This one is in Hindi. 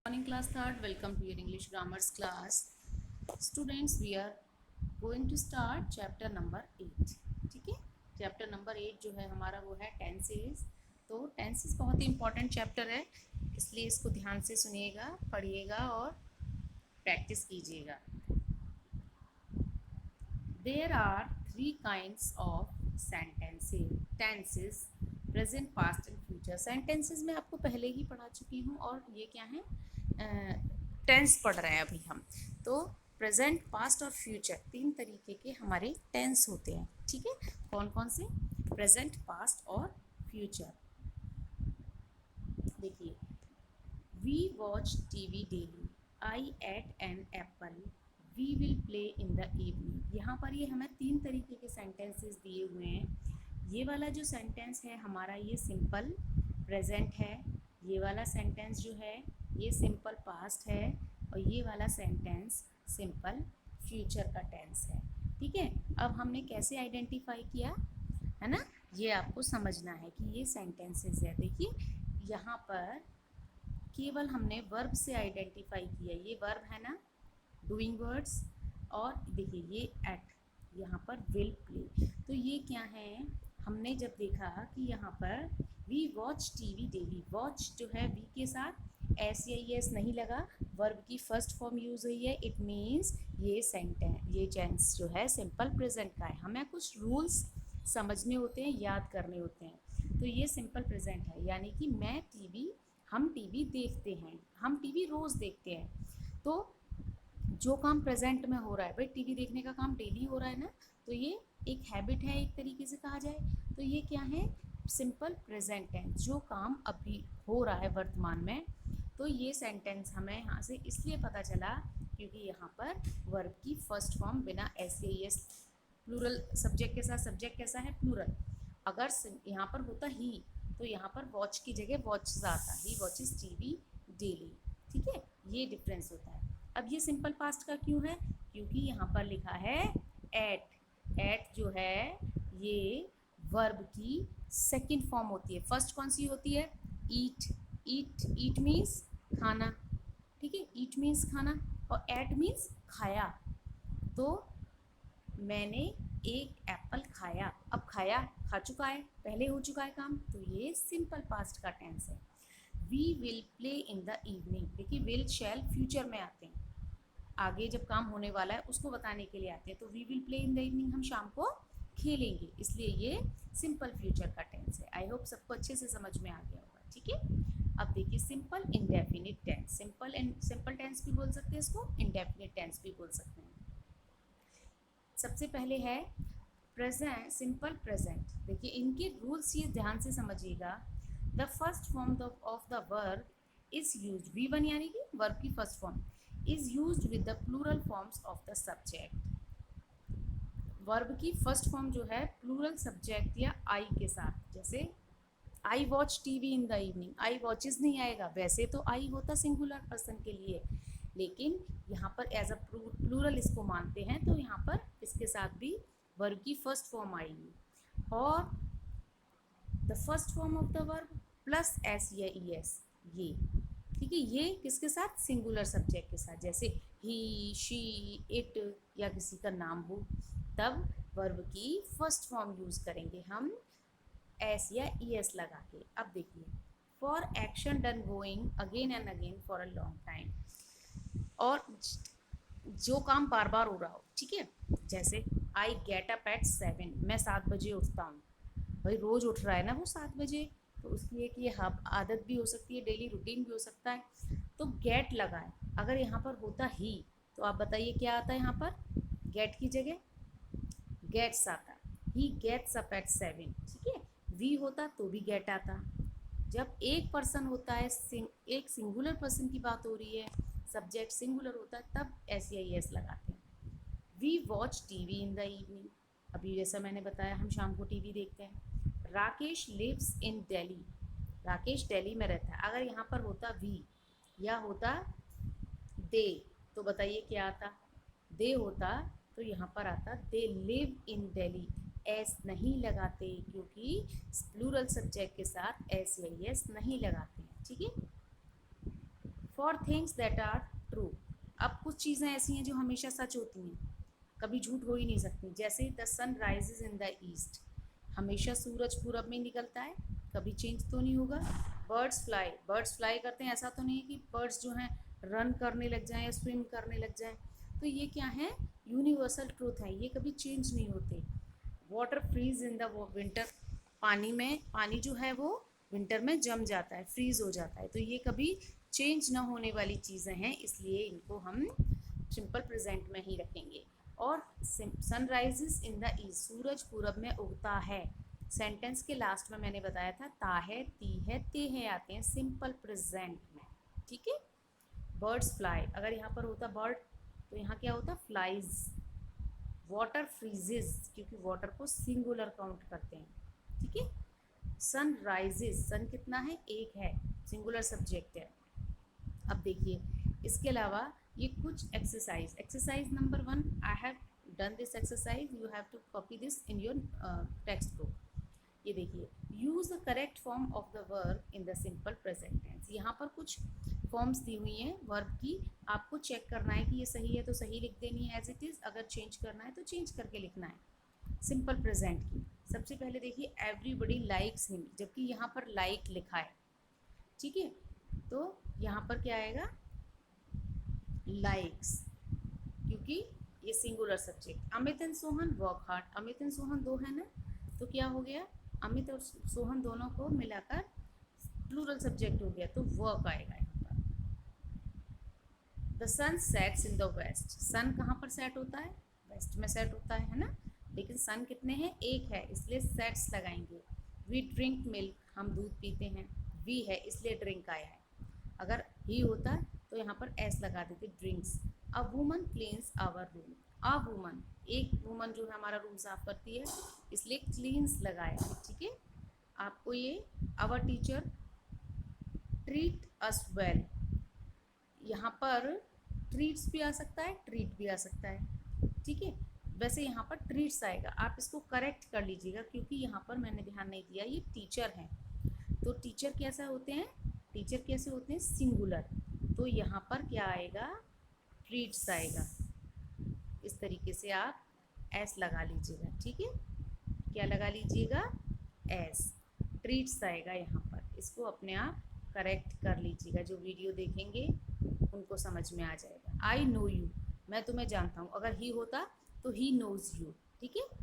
Morning class third, welcome to your English grammars class. Students, we are going to start chapter number 8. ठीक है, चैप्टर नंबर 8 जो है हमारा वो है टेंसेस. तो टेंसेस बहुत ही इंपॉर्टेंट चैप्टर है, इसलिए इसको ध्यान से सुनिएगा, पढ़िएगा और प्रैक्टिस कीजिएगा. There are three kinds of tenses, present, past and future. Sentences में आपको पहले ही पढ़ा चुकी हूँ और ये क्या है, टेंस पढ़ रहे हैं अभी हम. तो प्रेजेंट, पास्ट और फ्यूचर तीन तरीके के हमारे टेंस होते हैं. ठीक है, कौन कौन से? प्रेजेंट, पास्ट और फ्यूचर. देखिए, we watch TV daily, I eat an apple, we will play in the evening. यहाँ पर ये हमें तीन तरीके के सेंटेंसेस दिए हुए हैं. ये वाला जो सेंटेंस है हमारा ये सिंपल प्रेजेंट है, ये वाला सेंटेंस जो है ये सिंपल पास्ट है और ये वाला सेंटेंस सिंपल फ्यूचर का टेंस है. ठीक है, अब हमने कैसे आइडेंटिफाई किया है ना, ये आपको समझना है कि ये सेंटेंसेस है. देखिए, यहाँ पर केवल हमने वर्ब से आइडेंटिफाई किया. ये वर्ब है ना, डूइंग वर्ड्स, और देखिए ये एट, यहाँ पर विल प्ले. तो ये क्या है, हमने जब देखा कि यहाँ पर we watch TV daily, watch जो है वी के साथ एस या एस नहीं लगा, वर्ब की फर्स्ट फॉर्म यूज हुई है. इट मीन्स ये सेंटेंस, ये टेंस जो है सिंपल प्रेजेंट का है. हमें कुछ रूल्स समझने होते हैं, याद करने होते हैं. तो ये सिंपल प्रेजेंट है, यानी कि मैं टीवी, हम टीवी देखते हैं, हम टीवी रोज़ देखते हैं. तो जो काम प्रेजेंट में हो रहा है, भाई टीवी देखने का काम डेली हो रहा है ना, तो ये एक हैबिट है, एक तरीके से कहा जाए. तो ये क्या है, सिंपल प्रेजेंट टेंस, जो काम अभी हो रहा है वर्तमान में. तो ये सेंटेंस हमें यहाँ से इसलिए पता चला क्योंकि यहाँ पर वर्ब की फर्स्ट फॉर्म बिना एस या एस, प्लूरल सब्जेक्ट के साथ, सब्जेक्ट कैसा है, प्लूरल. अगर यहाँ पर होता ही तो यहाँ पर वॉच की जगह वॉचेस आता, ही वॉचेस टीवी डेली. ठीक है, ये डिफरेंस होता है. अब ये सिंपल पास्ट का क्यों है, क्योंकि यहाँ पर लिखा है एट. एट जो है ये वर्ब की सेकंड फॉर्म होती है. फर्स्ट कौन सी होती है, ईट. ईट, ईट मीन्स खाना. ठीक है, ईट मीन्स खाना और एट मीन्स खाया. तो मैंने एक एप्पल खाया, अब खाया, खा चुका है, पहले हो चुका है काम, तो ये सिंपल पास्ट का टेंस है. We will play in the evening. देखिए, विल शैल फ्यूचर में आते हैं, आगे जब काम होने वाला है उसको बताने के लिए आते हैं. तो we will play in the evening, हम शाम को खेलेंगे, इसलिए ये सिंपल फ्यूचर का टेंस है. आई होप सबको अच्छे से समझ में आ गया होगा. ठीक है, अब देखिए simple indefinite tense. Simple tense भी बोल सकते हैं इसको, इंडेफिनिट टेंस भी बोल सकते हैं. सबसे पहले है प्रेजेंट, सिंपल प्रेजेंट. देखिए इनके रूल्स ये ध्यान से समझिएगा. The first form of the verb is use, V1 यानी कि वर्ब की first form is use with the plural forms of the subject. Verb की फर्स्ट फॉर्म जो है प्लूरल सब्जेक्ट या आई के साथ, जैसे I watch TV in the evening, I watches नहीं आएगा. वैसे तो आई होता सिंगुलर पर्सन के लिए, लेकिन यहाँ पर एज अ प्लूरल इसको मानते हैं, तो यहाँ पर इसके साथ भी वर्ब की फर्स्ट फॉर्म आएगी. और the first form of the verb plus S या ई एस, ये. ठीक है, ये किसके साथ, सिंगुलर सब्जेक्ट के साथ, जैसे ही, शी, इट या किसी का नाम हो, तब वर्ब की फर्स्ट फॉर्म यूज़ करेंगे हम एस या ई एस लगा के. अब देखिए, for action done going again and again for a long time, और जो काम बार बार हो रहा हो. ठीक है, जैसे आई गेट अप एट 7, मैं 7 बजे उठता हूँ. भाई रोज़ उठ रहा है ना वो 7 बजे, तो उसकी एक ये आदत भी हो सकती है, डेली रूटीन भी हो सकता है. तो गेट लगा है, अगर यहाँ पर होता ही तो आप बताइए क्या आता है यहाँ पर, गेट की जगह गेट्स आता. He gets up at 7. ठीक है, वी होता तो भी गेट आता. जब एक पर्सन होता है, एक सिंगुलर पर्सन की बात हो रही है, सब्जेक्ट सिंगुलर होता है, तब एस या एस लगाते हैं. We watch TV in the evening, अभी जैसा मैंने बताया हम शाम को टीवी देखते हैं. राकेश लिव्स इन दिल्ली, राकेश दिल्ली में रहता है. अगर यहाँ पर होता वी या होता दे, तो बताइए क्या आता, दे होता तो यहाँ पर आता they live in Delhi. S नहीं लगाते क्योंकि प्लूरल सब्जेक्ट के साथ एस या एस नहीं लगाते हैं. ठीक है, for things that are true. अब कुछ चीज़ें ऐसी हैं जो हमेशा सच होती हैं, कभी झूठ हो ही नहीं सकती। जैसे the sun rises in the east, हमेशा सूरज पूरब में निकलता है, कभी चेंज तो नहीं होगा। बर्ड्स फ्लाई करते हैं, ऐसा तो नहीं है कि बर्ड्स जो हैं रन करने लग जाएं या स्विम करने लग जाएं। तो ये क्या है, यूनिवर्सल ट्रूथ है, ये कभी चेंज नहीं होते। Water freeze in the winter, पानी जो है वो विंटर में जम जाता है, फ्रीज हो जाता है। तो ये कभी चेंज ना होने वाली चीज़ें हैं, इसलिए इनको हम सिंपल प्रेजेंट में ही रखेंगे। और सनराइजेस इन द ईस्ट, सूरज पूरब में उगता है। सेंटेंस के लास्ट में मैंने बताया था ता है, ती है, ते है आते हैं सिंपल प्रेजेंट में, ठीक है। बर्ड्स फ्लाई, अगर यहाँ पर होता बर्ड तो यहाँ क्या होता फ्लाइज। वाटर फ्रीजेस, क्योंकि वाटर को सिंगुलर काउंट करते हैं, ठीक है। सन राइजेस, सन कितना है, एक है, सिंगुलर सब्जेक्ट है। अब देखिए इसके अलावा ये कुछ exercise number 1, I have done this exercise, you have to copy this in your text book. ये देखिए, use the correct form of the verb in the simple present tense. यहाँ पर कुछ फॉर्म्स दी हुई हैं वर्ब की, आपको चेक करना है कि ये सही है तो सही लिख देनी है एज इट इज़, अगर चेंज करना है तो चेंज करके लिखना है। सिंपल प्रेजेंट की सबसे पहले देखिए, एवरीबडी लाइक्स हिम, जबकि यहाँ पर लाइक लिखा है, ठीक है। तो यहाँ पर क्या आएगा, लाइक्स, क्योंकि ये singular subject. Amit and Sohan work hard, Amit and Sohan दो है ना, तो क्या हो गया, अमित और सोहन दोनों को मिलाकर प्लूरल सब्जेक्ट हो गया, तो वर्क आएगा यहाँ पर। The sun sets in the west, sun कहाँ पर सेट होता है, वेस्ट में सेट होता है ना, लेकिन सन कितने हैं, एक है, इसलिए सेट्स लगाएंगे। वी ड्रिंक मिल्क, हम दूध पीते हैं, वी है इसलिए ड्रिंक आया है। अगर ही होता तो यहाँ पर एस लगा देते, drinks. A woman cleans our room, a woman, एक वुमन जो है हमारा रूम साफ करती है, इसलिए क्लीन्स लगाया, ठीक है। आपको ये our teacher treat us well, यहाँ पर ट्रीट्स भी आ सकता है, ट्रीट भी आ सकता है, ठीक है। वैसे यहाँ पर ट्रीट्स आएगा, आप इसको करेक्ट कर लीजिएगा, क्योंकि यहाँ पर मैंने ध्यान नहीं दिया, ये टीचर हैं, तो टीचर कैसे होते हैं, टीचर कैसे होते हैं, सिंगुलर, तो यहाँ पर क्या आएगा, ट्रीट्स आएगा। इस तरीके से आप एस लगा लीजिएगा, ठीक है। क्या लगा लीजिएगा, एस, ट्रीट्स आएगा यहाँ पर, इसको अपने आप करेक्ट कर लीजिएगा, जो वीडियो देखेंगे उनको समझ में आ जाएगा। आई नो यू, मैं तुम्हें जानता हूँ, अगर ही होता तो ही नोज यू, ठीक है।